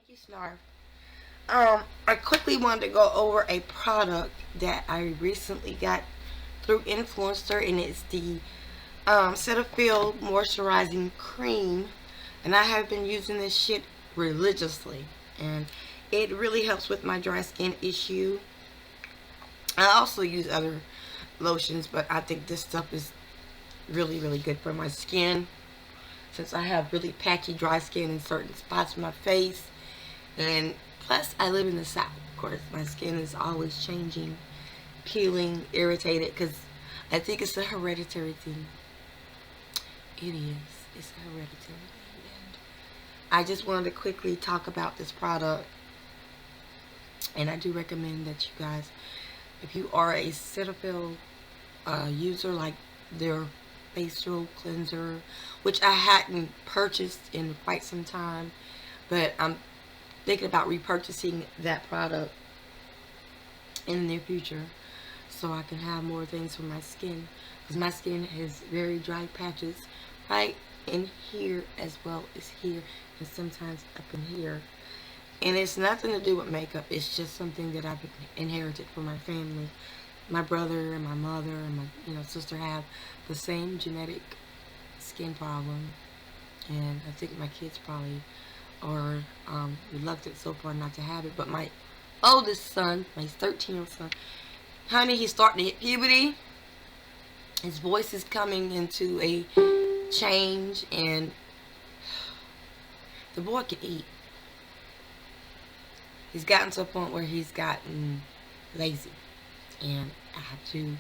Thank you, Snarf. I quickly wanted to go over a product that I recently got through Influencer, and it's the Cetaphil Moisturizing Cream. And I have been using this shit religiously, and it really helps with my dry skin issue. I also use other lotions, but I think this stuff is really, really good for my skin since I have really patchy dry skin in certain spots of my face. And plus, I live in the South. Of course, my skin is always changing, peeling, irritated, because I think it's a hereditary thing. It is. It's a hereditary thing. And I just wanted to quickly talk about this product. And I do recommend that you guys, if you are a Cetaphil user, like their facial cleanser, which I hadn't purchased in quite some time, but I'm thinking about repurchasing that product in the near future so I can have more things for my skin, because my skin has very dry patches right in here as well as here, and sometimes up in here. And it's nothing to do with makeup. It's just something that I've inherited from my family. My brother and my mother and my sister have the same genetic skin problem, and I think my kids probably are reluctant so far not to have it. But my oldest son, my 13-year-old son, honey, he's starting to hit puberty. His voice is coming into a change, and the boy can eat. He's gotten to a point where he's gotten lazy, and I have to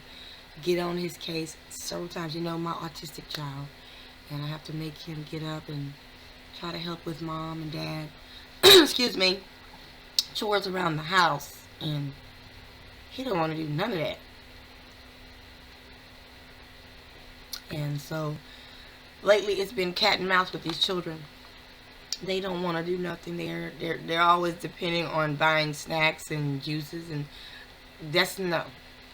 get on his case several times. My autistic child, and I have to make him get up and try to help with mom and dad excuse me, chores around the house, and he don't want to do none of that. And so lately it's been cat and mouse with these children. They don't want to do nothing. They're always depending on buying snacks and juices, and that's no.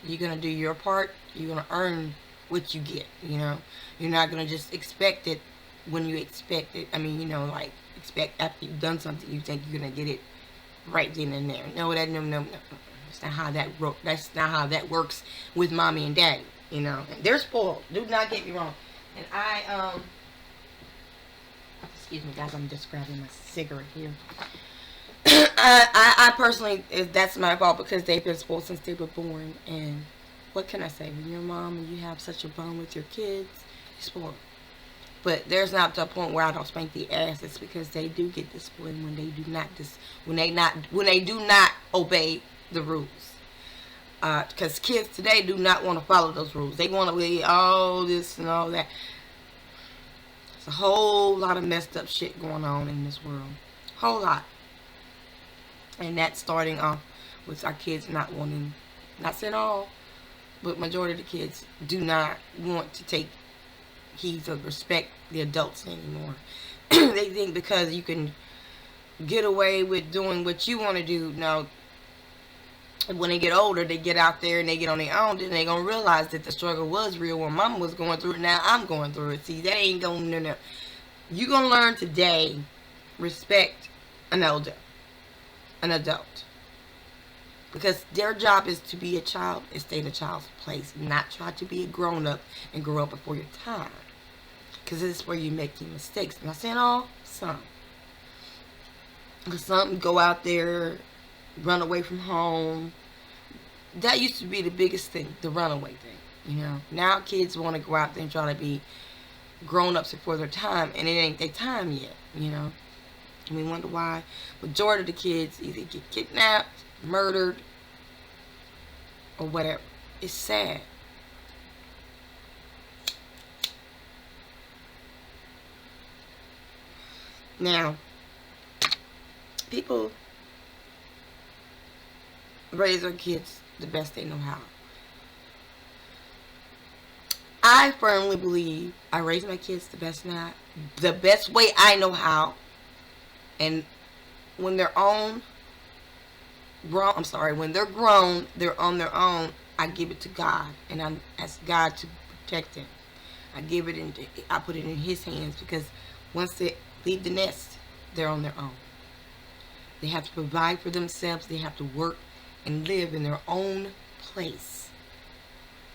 You're gonna do your part. You're gonna earn what you get. You're not gonna just expect it when you expect it. I mean, like expect after you've done something, you think you're gonna get it right then and there. No. That's not how that's not how that works with mommy and daddy. And they're spoiled. Do not get me wrong. And excuse me, guys. I'm just grabbing my cigarette here. I personally, that's my fault, because they've been spoiled since they were born. And what can I say? When you're a mom and you have such a bond with your kids, you're spoiled. But there's not to a point where I don't spank the ass. It's because they do get disciplined when they do not do not obey the rules. Because kids today do not want to follow those rules. They want to be all this and all that. There's a whole lot of messed up shit going on in this world. Whole lot. And that's starting off with our kids not wanting, not saying all, but majority of the kids do not want to take heed or respect the adults anymore. They think because you can get away with doing what you want to do. Now, when they get older, they get out there and they get on their own, then they gonna realize that the struggle was real when mama was going through it. Now I'm going through it. See, that ain't gonna, no. You gonna learn today, respect an elder, an adult, because their job is to be a child and stay in a child's place, not try to be a grown-up and grow up before your time, because this is where you make your mistakes. I'm not saying all, some, because some go out there, run away from home. That used to be the biggest thing, the runaway thing. Now kids want to go out there and try to be grown-ups before their time, and it ain't their time yet. And we wonder why majority of the kids either get kidnapped, murdered, or whatever. It's sad. Now, people raise their kids the best they know how. I firmly believe I raise my kids the best way I know how. And when they're when they're grown, they're on their own, I give it to God, and I ask God to protect them. I put it in His hands, because once they leave the nest, they're on their own. They have to provide for themselves. They have to work and live in their own place.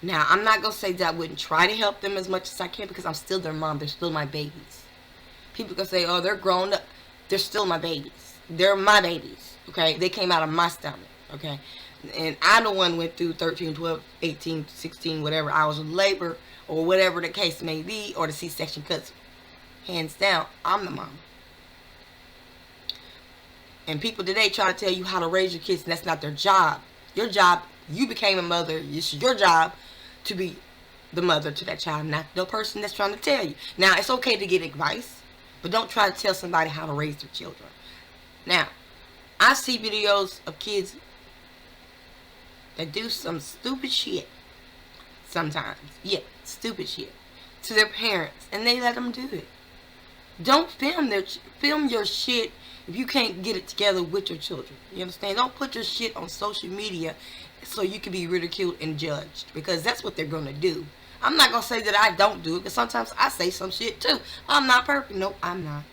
Now, I'm not going to say that I wouldn't try to help them as much as I can, because I'm still their mom. They're still my babies. People can say, oh, they're grown up. They're still my babies. They're my babies, okay? They came out of my stomach, okay? And I'm the one who went through 13, 12, 18, 16, whatever hours of labor, or whatever the case may be, or the C-section cuts. Hands down, I'm the mom. And people today try to tell you how to raise your kids, and that's not their job. Your job, you became a mother. It's your job to be the mother to that child, not the person that's trying to tell you. Now, it's okay to get advice, but don't try to tell somebody how to raise their children. Now, I see videos of kids that do some stupid shit sometimes. Yeah, stupid shit to their parents, and they let them do it. Don't film your shit if you can't get it together with your children. You understand? Don't put your shit on social media so you can be ridiculed and judged, because that's what they're going to do. I'm not going to say that I don't do it, because sometimes I say some shit too. I'm not perfect. No, I'm not.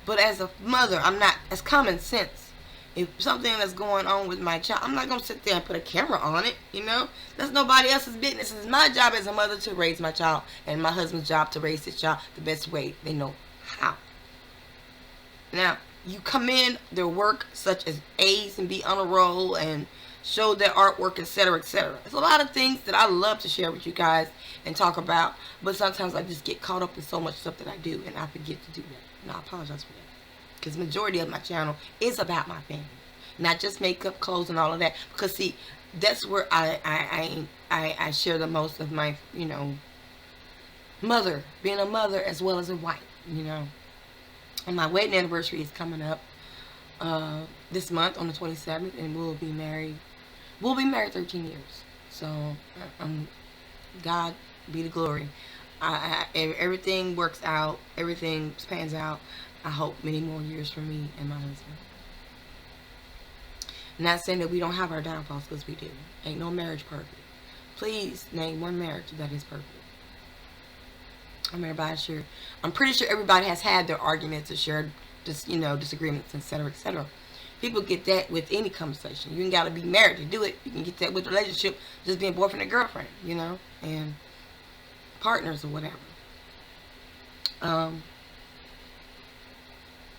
But as a mother, I'm not. As common sense. If something that's going on with my child, I'm not going to sit there and put a camera on it, you know? That's nobody else's business. It's my job as a mother to raise my child, and my husband's job to raise his child the best way they know how. Now, you commend their work, such as A's and be on a roll and show their artwork, etc., etc. There's a lot of things that I love to share with you guys and talk about, but sometimes I just get caught up in so much stuff that I do, and I forget to do that. And I apologize for that, because the majority of my channel is about my family, not just makeup, clothes, and all of that. Because see, that's where I share the most of my, you know, being a mother as well as a wife, you know. And my wedding anniversary is coming up this month on the 27th, and we'll be married 13 years. So God be the glory. Everything works out, everything pans out. I hope many more years for me and my husband. Not saying that we don't have our downfalls, because we do. Ain't no marriage perfect. Please name one marriage that is perfect. I'm pretty sure everybody has had their arguments or shared, disagreements, etc., etc. People get that with any conversation. You ain't got to be married to do it. You can get that with a relationship, just being boyfriend and girlfriend, you know, and partners or whatever.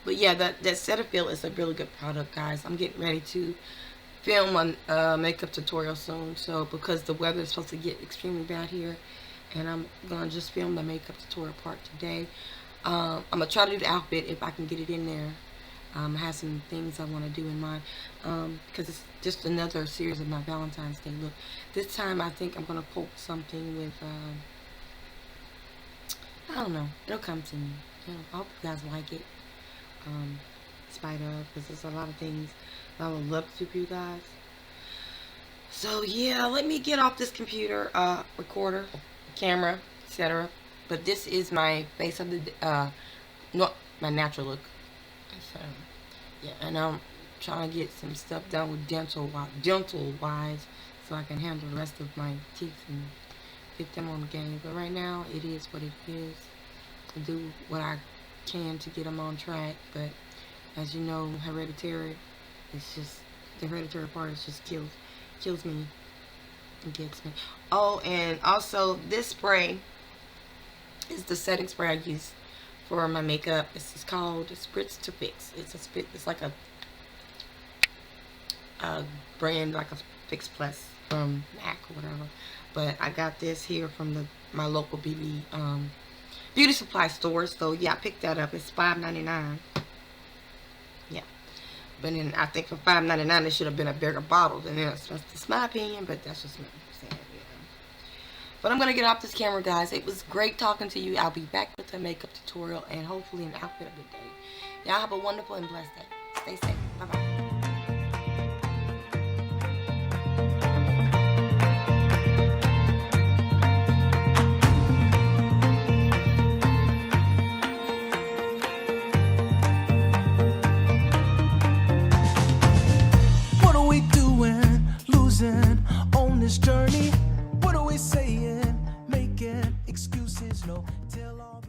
But yeah, that Cetaphil is a really good product, guys. I'm getting ready to film a makeup tutorial soon. So because the weather is supposed to get extremely bad here, and I'm gonna just film the makeup tutorial part today. I'm gonna try to do the outfit if I can get it in there. I have some things I want to do in mind, because it's just another series of my Valentine's Day look. This time I think I'm gonna poke something with I don't know, it'll come to me. I hope you guys like it, in spite of, because there's a lot of things I would love to do for you guys. So yeah, let me get off this computer, recorder, camera, etc. But this is my face of the not my natural look. So yeah, and I'm trying to get some stuff done with dental wise, so I can handle the rest of my teeth and get them on the game. But right now, it is what it is. I do what I can to get them on track, but as you know, hereditary, it's just, the hereditary part is just kills me. It gets me. Oh, and also this spray is the setting spray I use for my makeup. It's called Spritz to Fix. It's like a brand, like a Fix Plus from MAC or whatever. But I got this here from my local beauty supply store. So yeah, I picked that up. It's $5.99. Yeah. But then I think for $5.99 it should have been a bigger bottle than this. That's my opinion, but that's just me saying, you know. But I'm going to get off this camera, guys. It was great talking to you. I'll be back with a makeup tutorial and hopefully an outfit of the day. Y'all have a wonderful and blessed day. Stay safe. Bye-bye. On this journey, what are we saying? Making excuses, no, tell all.